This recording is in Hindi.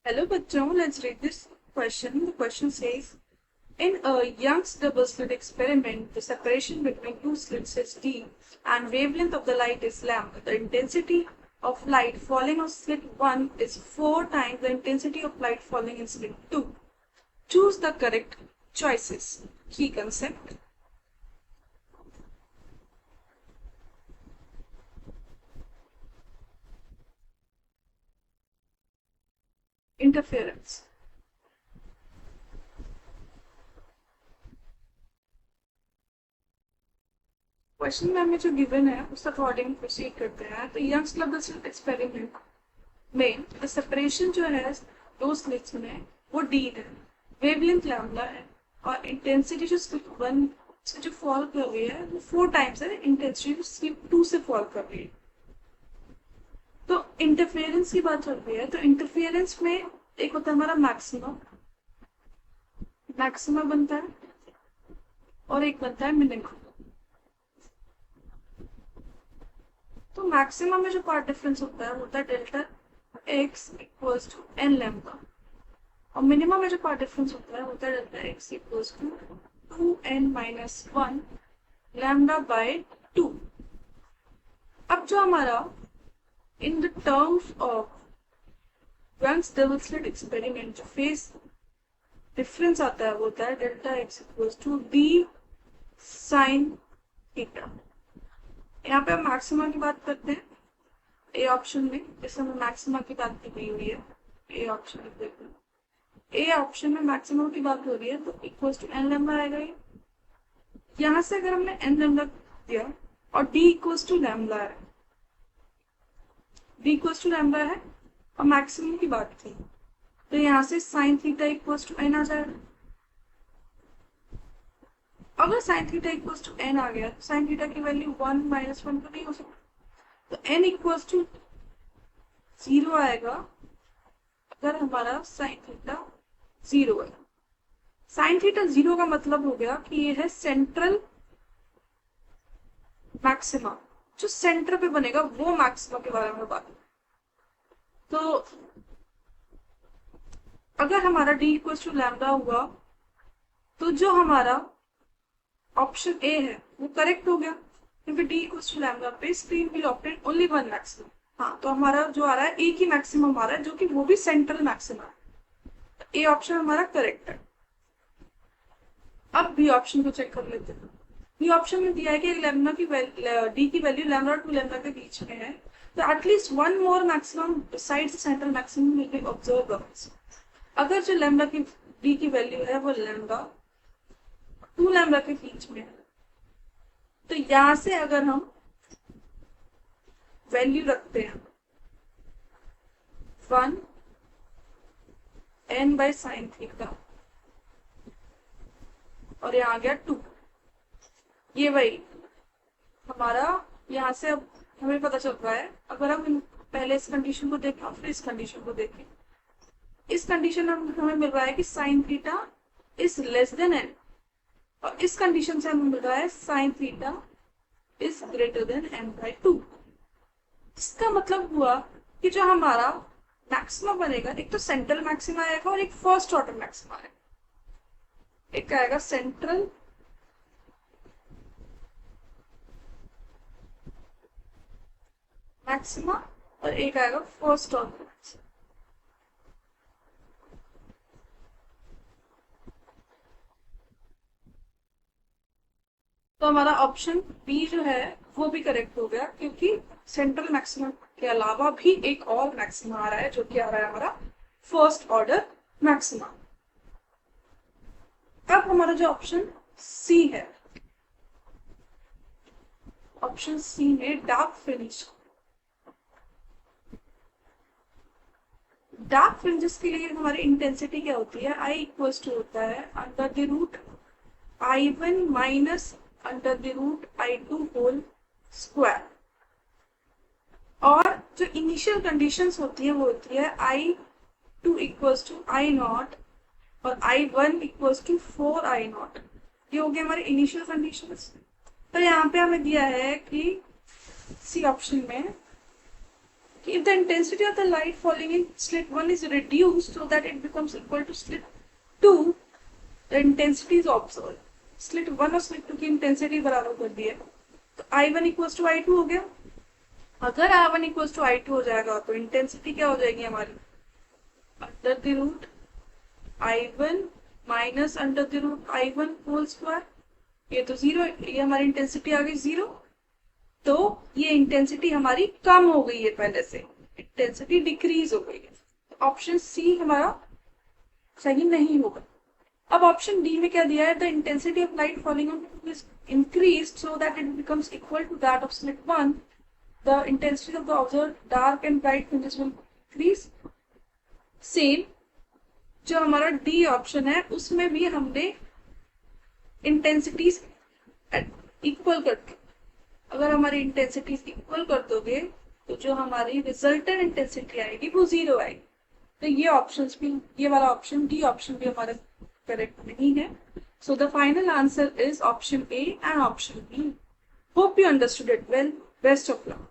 Hello, bachchon. Let's read this question. The question says, in a Young's double slit experiment, the separation between two slits is d and wavelength of the light is lambda. The intensity of light falling on slit 1 is 4 times the intensity of light falling in slit 2. Choose the correct choices. Key concept. Interference. Question में हमें जो गिवन है उस अकॉर्डिंग प्रोसीड करते हैं। तो यंग्स डबल एक्सपेरिमेंट में सेपरेशन जो है दो स्लिट्स में वो डी है, वेवलेंथ लैम्बडा है और इंटेंसिटी जो स्लिट 1 से जो फॉल कर रही है वो 4 टाइम्स है इंटेंसिटी जो स्लिट 2 से फॉल कर रही है। तो इंटरफेरेंस की बात चल रही है। तो इंटरफेरेंस में एक होता है हमारा मैक्सिमम, मैक्सिमम बनता है और एक बनता है मिनिमम। तो मैक्सिमम में जो पार्ट डिफरेंस होता है वो होता है delta X equals to N lambda और मिनिमम में जो पार्ट डिफरेंस होता है वो होता है delta X equals to 2n-1 lambda by 2। अब जो हमारा in the terms of Young's double slit experiment जो फेस डिफरेंस आता है वो होता है delta X equals to D sine theta. यहाँ पे हम मैक्सिमा की बात करते हैं ए ऑप्शन में, जैसे हमें मैक्सिमा की बात की गई हुई है ए ऑप्शन में देखते हैं। ए ऑप्शन में मैक्सिमम की बात हो रही है तो इक्वल्स टू एन लैम्बडा आएगा। ये यहाँ से अगर हमने एन लैम्बडा दिया और डी इक्वल्स टू लैम्बडा है, डी इक्वल्स टू लैम्बडा है और मैक्सिमम की बात थी तो यहाँ से sine theta equals to N आ जाएगा। अगर sine theta equals to N आ गया तो साइन थीटा की वैल्यू 1-1 तो नहीं हो सकता, तो एन इक्वल्स टू 0 आएगा अगर हमारा साइन थीटा 0 है। साइन थीटा 0 का मतलब हो गया कि ये है सेंट्रल मैक्सिमा, जो सेंटर पे बनेगा वो मैक्सिमा के बारे में बात। तो अगर हमारा डी इक्वल्स टू लैम्बडा हुआ तो जो हमारा ऑप्शन ए है वो करेक्ट हो गया क्योंकि डी इक्वल्स टू लैम्बडा पे screen will obtain only one maximum. हाँ, तो हमारा जो आ रहा है एक ही मैक्सिमम आ रहा है जो कि वो भी सेंट्रल मैक्सिमम है। ए ऑप्शन हमारा करेक्ट है। अब बी ऑप्शन को चेक कर लेते हैं। बी ऑप्शन में दिया है कि लैम्बडा की डी की वैल्यू लैम्बडा टू लैम्बडा के बीच में है तो at least one more maximum besides central maximum will be observe. अगर जो लैम्बडा की डी की वैल्यू है वो लैम्बडा 2 लैम्बडा के बीच में है तो यहां से अगर हम वैल्यू रखते हैं 1 n बाय साइन थीटा और यहाँ आ गया 2, ये वही हमारा यहाँ से अब हमें पता चल रहा है। अगर हम पहले इस कंडीशन को देखें और फिर इस कंडीशन को देखें, इस कंडीशन में हमें मिल रहा है कि sine theta is less than N और इस कंडीशन से हमें मिल रहा है sine theta is greater than N by 2। इसका मतलब हुआ कि जो हमारा मैक्सिमा बनेगा एक तो सेंट्रल मैक्सिमा आएगा और एक फर्स्ट ऑर्डर मैक्सिमा आएगा। एक आएगा सेंट्रल मैक्सिमा और एक आएगा फर्स्ट ऑर्डर मैक्सिमा। तो हमारा ऑप्शन बी जो है वो भी करेक्ट हो गया क्योंकि सेंट्रल मैक्सिमम के अलावा भी एक और मैक्सिमा आ रहा है जो कि आ रहा है हमारा फर्स्ट ऑर्डर मैक्सिमा। अब हमारा जो ऑप्शन सी है, ऑप्शन सी में डार्क फ्रिंज, डार्क फ्रिंजेस के लिए हमारी इंटेंसिटी क्या होती है, आई इक्वल्स टू होता है under the root I1 minus under the root I2 whole square. और जो इनिशियल कंडीशंस होती है वो होती है I2 इक्वल्स टू I0 और I1 इक्वल्स टू 4I0। ये हो गए हमारे इनिशियल कंडीशंस। तो यहाँ पे हमें दिया है कि सी ऑप्शन में if the intensity of the light falling in slit 1 is reduced so that it becomes equal to slit 2, the intensity is observed. Slit 1 और स्लिट 2 की इंटेंसिटी बराबर कर दी है, तो I1 इक्वल्स टू I2 हो गया। अगर I1 इक्वल्स टू I2 हो जाएगा तो इंटेंसिटी क्या हो जाएगी हमारी, under the root I1 minus under the root I1 whole square, ये तो जीरो, ये हमारी इंटेंसिटी आ गई जीरो। तो ये इंटेंसिटी हमारी कम हो गई है, पहले से इंटेंसिटी डिक्रीज हो गई है। तो ऑप्शन सी हमारा सही नहीं होगा। अब ऑप्शन डी में क्या दिया है, the intensity of light falling on is increased so that it becomes equal to that of slit 1, the intensity of the observed dark and bright fringes will increase. Same जो हमारा डी ऑप्शन है उसमें भी हमने इंटेंसिटीज इक्वल कर दी। अगर हमारी इंटेंसिटीज इक्वल कर दोगे तो जो हमारी रिजल्टेंट इंटेंसिटी आएगी वो जीरो आएगी। तो ये ऑप्शंस भी, ये वाला ऑप्शन डी ऑप्शन भी हमारा करेक्ट नहीं है। So the final answer is option A and option B. Hope you understood it well. Best of luck.